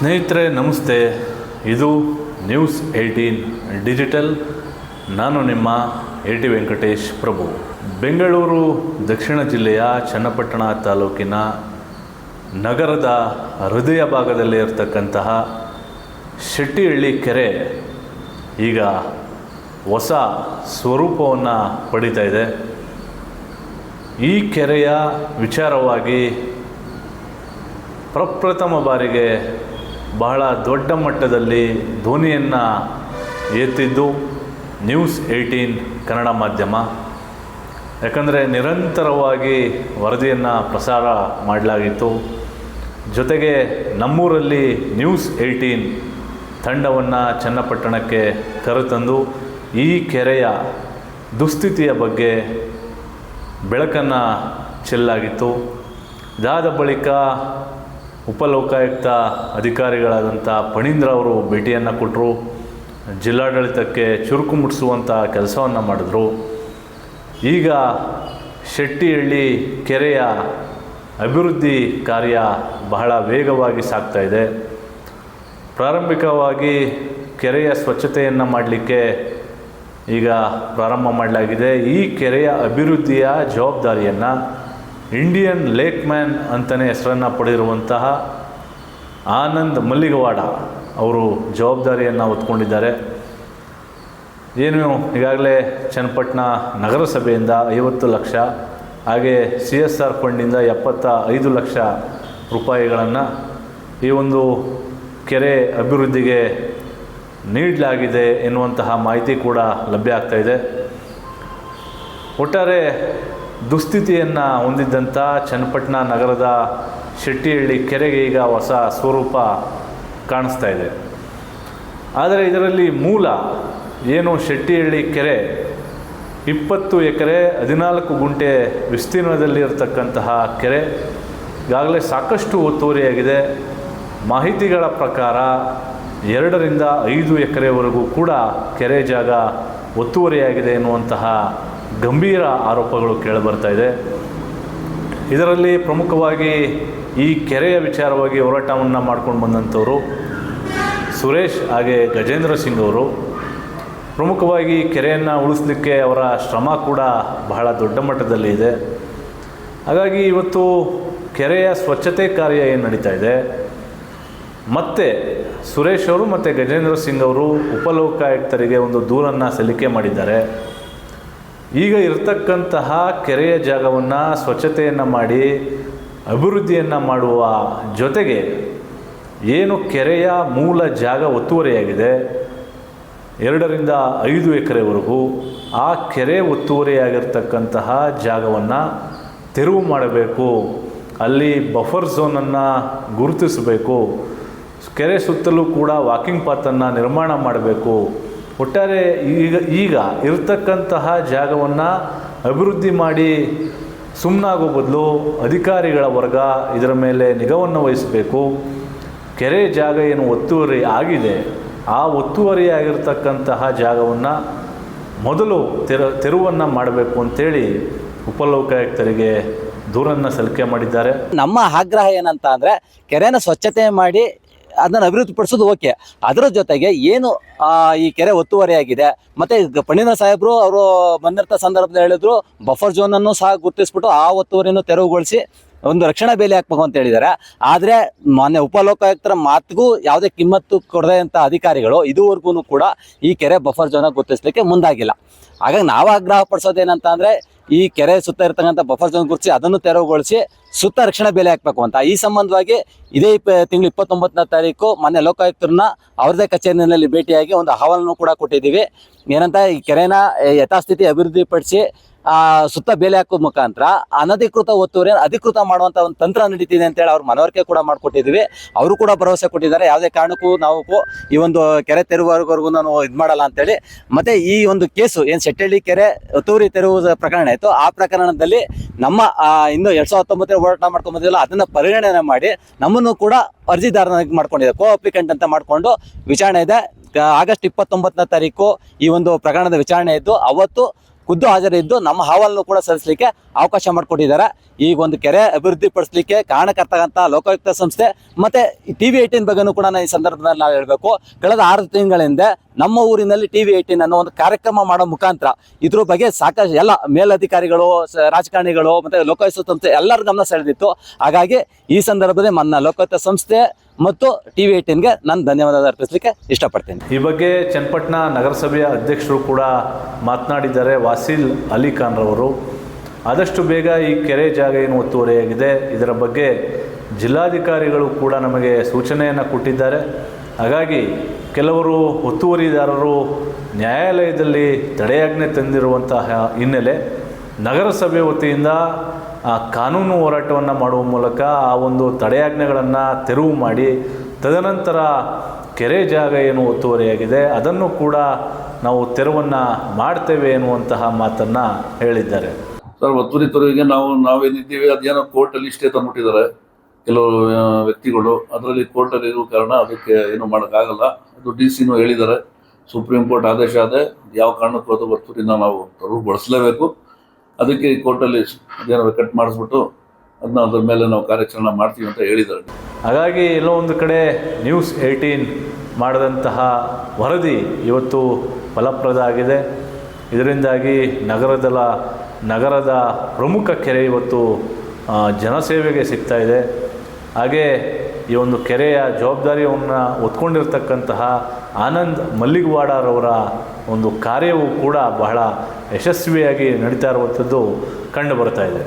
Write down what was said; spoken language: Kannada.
ಸ್ನೇಹಿತರೆ ನಮಸ್ತೆ. ಇದು ನ್ಯೂಸ್ 18 ಡಿಜಿಟಲ್. ನಾನು ನಿಮ್ಮ AT ವೆಂಕಟೇಶ್ ಪ್ರಭು. ಬೆಂಗಳೂರು ದಕ್ಷಿಣ ಜಿಲ್ಲೆಯ ಚನ್ನಪಟ್ಟಣ ತಾಲೂಕಿನ ನಗರದ ಹೃದಯ ಭಾಗದಲ್ಲಿ ಇರತಕ್ಕಂತಹ ಶೆಟ್ಟಿಹಳ್ಳಿ ಕೆರೆ ಈಗ ಹೊಸ ಸ್ವರೂಪವನ್ನು ಪಡೀತಾ ಇದೆ. ಈ ಕೆರೆಯ ವಿಚಾರವಾಗಿ ಪ್ರಪ್ರಥಮ ಬಾರಿಗೆ ಬಹಳ ದೊಡ್ಡ ಮಟ್ಟದಲ್ಲಿ ಧ್ವನಿಯನ್ನು ಎತ್ತಿದ್ದು ನ್ಯೂಸ್ 18 ಕನ್ನಡ ಮಾಧ್ಯಮ. ಯಾಕಂದರೆ ನಿರಂತರವಾಗಿ ವರದಿಯನ್ನು ಪ್ರಸಾರ ಮಾಡಲಾಗಿತ್ತು. ಜೊತೆಗೆ ನಮ್ಮೂರಲ್ಲಿ ನ್ಯೂಸ್ 18 ತಂಡವನ್ನು ಚನ್ನಪಟ್ಟಣಕ್ಕೆ ಕರೆತಂದು ಈ ಕೆರೆಯ ದುಸ್ಥಿತಿಯ ಬಗ್ಗೆ ಬೆಳಕನ್ನು ಚೆಲ್ಲಾಗಿತ್ತು. ಇದಾದ ಬಳಿಕ ಉಪಲೋಕಾಯುಕ್ತ ಅಧಿಕಾರಿಗಳಾದಂಥ ಫಣೀಂದ್ರ ಅವರು ಭೇಟಿಯನ್ನು ಕೊಟ್ಟರು. ಜಿಲ್ಲಾಡಳಿತಕ್ಕೆ ಚುರುಕು ಮುಟ್ಟಿಸುವಂಥ ಕೆಲಸವನ್ನು ಮಾಡಿದ್ರು. ಈಗ ಶೆಟ್ಟಿಹಳ್ಳಿ ಕೆರೆಯ ಅಭಿವೃದ್ಧಿ ಕಾರ್ಯ ಬಹಳ ವೇಗವಾಗಿ ಸಾಗ್ತಾ ಇದೆ. ಪ್ರಾರಂಭಿಕವಾಗಿ ಕೆರೆಯ ಸ್ವಚ್ಛತೆಯನ್ನು ಮಾಡಲಿಕ್ಕೆ ಈಗ ಪ್ರಾರಂಭ ಮಾಡಲಾಗಿದೆ. ಈ ಕೆರೆಯ ಅಭಿವೃದ್ಧಿಯ ಜವಾಬ್ದಾರಿಯನ್ನು ಇಂಡಿಯನ್ ಲೇಕ್ ಮ್ಯಾನ್ ಅಂತಲೇ ಹೆಸರನ್ನು ಪಡೆದಿರುವಂತಹ ಆನಂದ್ ಮಲ್ಲಿಗವಾಡ ಅವರು ಜವಾಬ್ದಾರಿಯನ್ನು ಹೊತ್ಕೊಂಡಿದ್ದಾರೆ. ಏನು ಈಗಾಗಲೇ ಚನ್ನಪಟ್ಟಣ ನಗರಸಭೆಯಿಂದ 50 ಲಕ್ಷ, ಹಾಗೆ CSR ಫಂಡಿಂದ 75 ಲಕ್ಷ ರೂಪಾಯಿಗಳನ್ನು ಈ ಒಂದು ಕೆರೆ ಅಭಿವೃದ್ಧಿಗೆ ನೀಡಲಾಗಿದೆ ಎನ್ನುವಂತಹ ಮಾಹಿತಿ ಕೂಡ ಲಭ್ಯ ಆಗ್ತಾಯಿದೆ. ಒಟ್ಟಾರೆ ದುಸ್ಥಿತಿಯನ್ನು ಹೊಂದಿದ್ದಂಥ ಚನ್ನಪಟ್ಟಣ ನಗರದ ಶೆಟ್ಟಿಹಳ್ಳಿ ಕೆರೆಗೆ ಈಗ ಹೊಸ ಸ್ವರೂಪ ಕಾಣಿಸ್ತಾ ಇದೆ. ಆದರೆ ಇದರಲ್ಲಿ ಮೂಲ ಏನು ಶೆಟ್ಟಿಹಳ್ಳಿ ಕೆರೆ 20 ಎಕರೆ 14 ಗುಂಟೆ ವಿಸ್ತೀರ್ಣದಲ್ಲಿ ಇರತಕ್ಕಂತಹ ಕೆರೆ ಈಗಾಗಲೇ ಸಾಕಷ್ಟು ಒತ್ತುವರಿಯಾಗಿದೆ. ಮಾಹಿತಿಗಳ ಪ್ರಕಾರ 2 ರಿಂದ 5 ಎಕರೆವರೆಗೂ ಕೂಡ ಕೆರೆ ಜಾಗ ಒತ್ತುವರಿಯಾಗಿದೆ ಎನ್ನುವಂತಹ ಗಂಭೀರ ಆರೋಪಗಳು ಕೇಳಿಬರ್ತಾ ಇದೆ. ಇದರಲ್ಲಿ ಪ್ರಮುಖವಾಗಿ ಈ ಕೆರೆಯ ವಿಚಾರವಾಗಿ ಹೋರಾಟವನ್ನು ಮಾಡ್ಕೊಂಡು ಬಂದಂಥವರು ಸುರೇಶ್ ಹಾಗೆ ಗಜೇಂದ್ರ ಸಿಂಗ್ ಅವರು. ಪ್ರಮುಖವಾಗಿ ಕೆರೆಯನ್ನು ಉಳಿಸಲಿಕ್ಕೆ ಅವರ ಶ್ರಮ ಕೂಡ ಬಹಳ ದೊಡ್ಡ ಮಟ್ಟದಲ್ಲಿ ಇದೆ. ಹಾಗಾಗಿ ಇವತ್ತು ಕೆರೆಯ ಸ್ವಚ್ಛತೆ ಕಾರ್ಯ ಏನು ನಡೀತಾ ಇದೆ, ಮತ್ತು ಸುರೇಶ್ ಅವರು ಮತ್ತು ಗಜೇಂದ್ರ ಸಿಂಗ್ ಅವರು ಉಪಲೋಕಾಯುಕ್ತರಿಗೆ ಒಂದು ದೂರನ್ನು ಸಲ್ಲಿಕೆ ಮಾಡಿದ್ದಾರೆ. ಈಗ ಇರತಕ್ಕಂತಹ ಕೆರೆಯ ಜಾಗವನ್ನು ಸ್ವಚ್ಛತೆಯನ್ನು ಮಾಡಿ ಅಭಿವೃದ್ಧಿಯನ್ನು ಮಾಡುವ ಜೊತೆಗೆ ಏನು ಕೆರೆಯ ಮೂಲ ಜಾಗ ಒತ್ತುವರಿಯಾಗಿದೆ 2 ರಿಂದ 5 ಎಕರೆವರೆಗೂ ಆ ಕೆರೆ ಒತ್ತುವರಿಯಾಗಿರ್ತಕ್ಕಂತಹ ಜಾಗವನ್ನು ತೆರವು ಮಾಡಬೇಕು. ಅಲ್ಲಿ ಬಫರ್ ಝೋನನ್ನು ಗುರುತಿಸಬೇಕು. ಕೆರೆ ಸುತ್ತಲೂ ಕೂಡ ವಾಕಿಂಗ್ ಪಾತನ್ನು ನಿರ್ಮಾಣ ಮಾಡಬೇಕು. ಒಟ್ಟಾರೆ ಈಗ ಇರತಕ್ಕಂತಹ ಜಾಗವನ್ನು ಅಭಿವೃದ್ಧಿ ಮಾಡಿ ಸುಮ್ಮನಾಗೋ ಬದಲು ಅಧಿಕಾರಿಗಳ ವರ್ಗ ಇದರ ಮೇಲೆ ನಿಗಾವನ್ನು ವಹಿಸಬೇಕು. ಕೆರೆ ಜಾಗ ಏನು ಒತ್ತುವರಿ ಆಗಿದೆ ಆ ಒತ್ತುವರಿಯಾಗಿರ್ತಕ್ಕಂತಹ ಜಾಗವನ್ನು ಮೊದಲು ತೆರವನ್ನು ಮಾಡಬೇಕು ಅಂತೇಳಿ ಉಪಲೋಕಾಯುಕ್ತರಿಗೆ ದೂರನ್ನು ಸಲ್ಲಿಕೆ ಮಾಡಿದ್ದಾರೆ. ನಮ್ಮ ಆಗ್ರಹ ಏನಂತ ಅಂದರೆ ಕೆರೆನ ಸ್ವಚ್ಛತೆ ಮಾಡಿ ಅದನ್ನು ಅಭಿವೃದ್ಧಿಪಡಿಸೋದು ಓಕೆ, ಅದರ ಜೊತೆಗೆ ಏನು ಈ ಕೆರೆ ಒತ್ತುವರಿಯಾಗಿದೆ ಮತ್ತು ಫಣೀಂದ್ರ ಸಾಹೇಬರು ಅವರು ಬಂದಿರ್ತ ಸಂದರ್ಭದಲ್ಲಿ ಹೇಳಿದ್ರು ಬಫರ್ ಝೋನನ್ನು ಸಹ ಗುರುತಿಸ್ಬಿಟ್ಟು ಆ ಒತ್ತುವರಿಯನ್ನು ತೆರವುಗೊಳಿಸಿ ಒಂದು ರಕ್ಷಣಾ ಬೇಲಿ ಹಾಕ್ಬೇಕು ಅಂತ ಹೇಳಿದ್ದಾರೆ. ಆದರೆ ಮಾನ್ಯ ಉಪಲೋಕಾಯುಕ್ತರ ಮಾತಿಗೂ ಯಾವುದೇ ಕಿಮ್ಮತ್ತು ಕೊಡದೆ ಅಂತ ಅಧಿಕಾರಿಗಳು ಇದುವರೆಗೂ ಕೂಡ ಈ ಕೆರೆ ಬಫರ್ ಝೋನ ಗುರುತಿಸಲಿಕ್ಕೆ ಮುಂದಾಗಿಲ್ಲ. ಹಾಗಾಗಿ ನಾವು ಆಗ್ರಹ ಪಡಿಸೋದೇನಂತ ಅಂದರೆ ಈ ಕೆರೆ ಸುತ್ತ ಇರ್ತಕ್ಕಂಥ ಬಫರ್ ಝೋನ್ ಗುರುತಿಸಿ ಅದನ್ನು ತೆರವುಗೊಳಿಸಿ ಸುತ್ತ ರಕ್ಷಣಾ ಬೇಲಿ ಹಾಕಬೇಕು ಅಂತ. ಈ ಸಂಬಂಧವಾಗಿ ಇದೇ ತಿಂಗಳು 29ನೇ ತಾರೀಕು ಮಾನ್ಯ ಲೋಕಾಯುಕ್ತರನ್ನ ಅವ್ರದೇ ಕಚೇರಿನಲ್ಲಿ ಭೇಟಿಯಾಗಿ ಒಂದು ಅಹವಾಲನ್ನು ಕೂಡ ಕೊಟ್ಟಿದ್ದೀವಿ. ಏನಂತ ಈ ಕೆರೆನ ಯಥಾಸ್ಥಿತಿ ಅಭಿವೃದ್ಧಿಪಡಿಸಿ ಸುತ್ತ ಬೇಲಿ ಹಾಕೋ ಮುಖಾಂತರ ಅನಧಿಕೃತ ಒತ್ತುವರಿಯನ್ನು ಅಧಿಕೃತ ಮಾಡುವಂಥ ಒಂದು ತಂತ್ರ ನಡೀತಿದೆ ಅಂತೇಳಿ ಅವ್ರು ಮನವರಿಕೆ ಕೂಡ ಮಾಡಿಕೊಟ್ಟಿದ್ದೀವಿ. ಅವರು ಕೂಡ ಭರವಸೆ ಕೊಟ್ಟಿದ್ದಾರೆ, ಯಾವುದೇ ಕಾರಣಕ್ಕೂ ನಾವು ಈ ಒಂದು ಕೆರೆ ತೆರವುವರೆಗೂ ನಾನು ಇದು ಮಾಡಲ್ಲ ಅಂತೇಳಿ. ಮತ್ತು ಈ ಒಂದು ಕೇಸು ಏನು ಶೆಟ್ಟಿಹಳ್ಳಿ ಕೆರೆ ಒತ್ತುವರಿ ತೆರವು ಪ್ರಕರಣ ಆಯಿತು, ಆ ಪ್ರಕರಣದಲ್ಲಿ ನಮ್ಮ ಇನ್ನು 2019 ಹೋರಾಟ ಮಾಡ್ಕೊಂಡು ಬಂದಿಲ್ಲ, ಅದನ್ನು ಪರಿಗಣನೆ ಮಾಡಿ ನಮ್ಮನ್ನು ಕೂಡ ಅರ್ಜಿದಾರನಾಗಿ ಮಾಡ್ಕೊಂಡಿದೆ, ಕೋ ಅಪ್ಲಿಕೆಂಟ್ ಅಂತ ಮಾಡಿಕೊಂಡು ವಿಚಾರಣೆ ಇದೆ. ಆಗಸ್ಟ್ 29ನೇ ತಾರೀಕು ಈ ಒಂದು ಪ್ರಕರಣದ ವಿಚಾರಣೆ ಇದ್ದು ಅವತ್ತು ಖುದ್ದು ಹಾಜರಿದ್ದು ನಮ್ಮ ಅಹವಾಲನ್ನು ಕೂಡ ಸಲ್ಲಿಸಲಿಕ್ಕೆ ಅವಕಾಶ ಮಾಡಿಕೊಟ್ಟಿದ್ದಾರೆ. ಈಗ ಒಂದು ಕೆರೆ ಅಭಿವೃದ್ಧಿ ಪಡಿಸಲಿಕ್ಕೆ ಕಾರಣಕರ್ತಕ್ಕಂಥ ಲೋಕಾಯುಕ್ತ ಸಂಸ್ಥೆ ಮತ್ತೆ TV18 ಬಗ್ಗೆನೂ ಕೂಡ ಈ ಸಂದರ್ಭದಲ್ಲಿ ನಾವು ಹೇಳಬೇಕು. ಕಳೆದ 6 ತಿಂಗಳಿಂದ ನಮ್ಮ ಊರಿನಲ್ಲಿ TV18 ಅನ್ನೋ ಒಂದು ಕಾರ್ಯಕ್ರಮ ಮಾಡೋ ಮುಖಾಂತರ ಇದ್ರ ಬಗ್ಗೆ ಸಾಕಷ್ಟು ಎಲ್ಲ ಮೇಲಧಿಕಾರಿಗಳು, ರಾಜಕಾರಣಿಗಳು ಮತ್ತೆ ಲೋಕಾಯುಕ್ತ ಸಂಸ್ಥೆ ಎಲ್ಲರ ಗಮನ ಸೆಳೆದಿತ್ತು. ಹಾಗಾಗಿ ಈ ಸಂದರ್ಭದಲ್ಲಿ ನನ್ನ ಲೋಕಾಯುಕ್ತ ಸಂಸ್ಥೆ ಮತ್ತು TV18ಗೆ ನಾನು ಧನ್ಯವಾದ ಅರ್ಪಿಸಲಿಕ್ಕೆ ಇಷ್ಟಪಡ್ತೀನಿ. ಈ ಬಗ್ಗೆ ಚನ್ನಪಟ್ಟಣ ನಗರಸಭೆಯ ಅಧ್ಯಕ್ಷರು ಕೂಡ ಮಾತನಾಡಿದ್ದಾರೆ, ವಾಸಿಲ್ ಅಲಿ ಖಾನ್ ರವರು. ಆದಷ್ಟು ಬೇಗ ಈ ಕೆರೆ ಜಾಗ ಏನು ಒತ್ತುವರಿಯಾಗಿದೆ ಇದರ ಬಗ್ಗೆ ಜಿಲ್ಲಾಧಿಕಾರಿಗಳು ಕೂಡ ನಮಗೆ ಸೂಚನೆಯನ್ನು ಕೊಟ್ಟಿದ್ದಾರೆ. ಹಾಗಾಗಿ ಕೆಲವರು ಒತ್ತುವರಿದಾರರು ನ್ಯಾಯಾಲಯದಲ್ಲಿ ತಡೆಯಾಜ್ಞೆ ತಂದಿರುವಂತಹ ಹಿನ್ನೆಲೆ ನಗರಸಭೆ ವತಿಯಿಂದ ಕಾನೂನು ಹೋರಾಟವನ್ನು ಮಾಡುವ ಮೂಲಕ ಆ ಒಂದು ತಡೆಯಾಜ್ಞೆಗಳನ್ನು ತೆರವು ಮಾಡಿ ತದನಂತರ ಕೆರೆ ಜಾಗ ಏನು ಒತ್ತುವರಿಯಾಗಿದೆ ಅದನ್ನು ಕೂಡ ನಾವು ತೆರವನ್ನು ಮಾಡ್ತೇವೆ ಎನ್ನುವಂತಹ ಮಾತನ್ನು ಹೇಳಿದ್ದಾರೆ. ಸರ್, ಒತ್ತುವರಿ ತೆರವಿಗೆ ನಾವೇನಿದ್ದೀವಿ ಅದೇನೋ ಕೋರ್ಟಲ್ಲಿ ಇಷ್ಟೇ ತಂದುಬಿಟ್ಟಿದ್ದಾರೆ ಕೆಲವು ವ್ಯಕ್ತಿಗಳು. ಅದರಲ್ಲಿ ಕೋರ್ಟಲ್ಲಿ ಇರುವ ಕಾರಣ ಅದಕ್ಕೆ ಏನು ಮಾಡೋಕ್ಕಾಗಲ್ಲ. ಅದು DC ಹೇಳಿದ್ದಾರೆ, ಸುಪ್ರೀಂ ಕೋರ್ಟ್ ಆದೇಶ ಆದ ಯಾವ ಕಾರಣಕ್ಕೂ ಅದು ಒತ್ತುವರಿನ ನಾವು ತೆರವುಗೊಳಿಸಲೇಬೇಕು. ಅದಕ್ಕೆ ಕೋರ್ಟಲ್ಲಿ ಅದೇನಾದ್ರು ಕಟ್ ಮಾಡಿಸ್ಬಿಟ್ಟು ಅದನ್ನ ಅದ್ರ ಮೇಲೆ ನಾವು ಕಾರ್ಯಾಚರಣೆ ಮಾಡ್ತೀವಿ ಅಂತ ಹೇಳಿದ್ದಾರೆ. ಹಾಗಾಗಿ ಎಲ್ಲೋ ಒಂದು ಕಡೆ News18 ಮಾಡಿದಂತಹ ವರದಿ ಇವತ್ತು ಫಲಪ್ರದ ಆಗಿದೆ. ಇದರಿಂದಾಗಿ ನಗರದ ಪ್ರಮುಖ ಕೆರೆ ಇವತ್ತು ಜನಸೇವೆಗೆ ಸಿಗ್ತಾ ಇದೆ. ಹಾಗೆ ಈ ಒಂದು ಕೆರೆಯ ಜವಾಬ್ದಾರಿಯನ್ನು ಹೊತ್ಕೊಂಡಿರ್ತಕ್ಕಂತಹ ಆನಂದ್ ಮಲ್ಲಿಗವಾಡರವರ ಒಂದು ಕಾರ್ಯವೂ ಕೂಡ ಬಹಳ ಯಶಸ್ವಿಯಾಗಿ ನಡೀತಾ ಇರುವಂಥದ್ದು ಕಂಡು ಬರ್ತಾ ಇದೆ.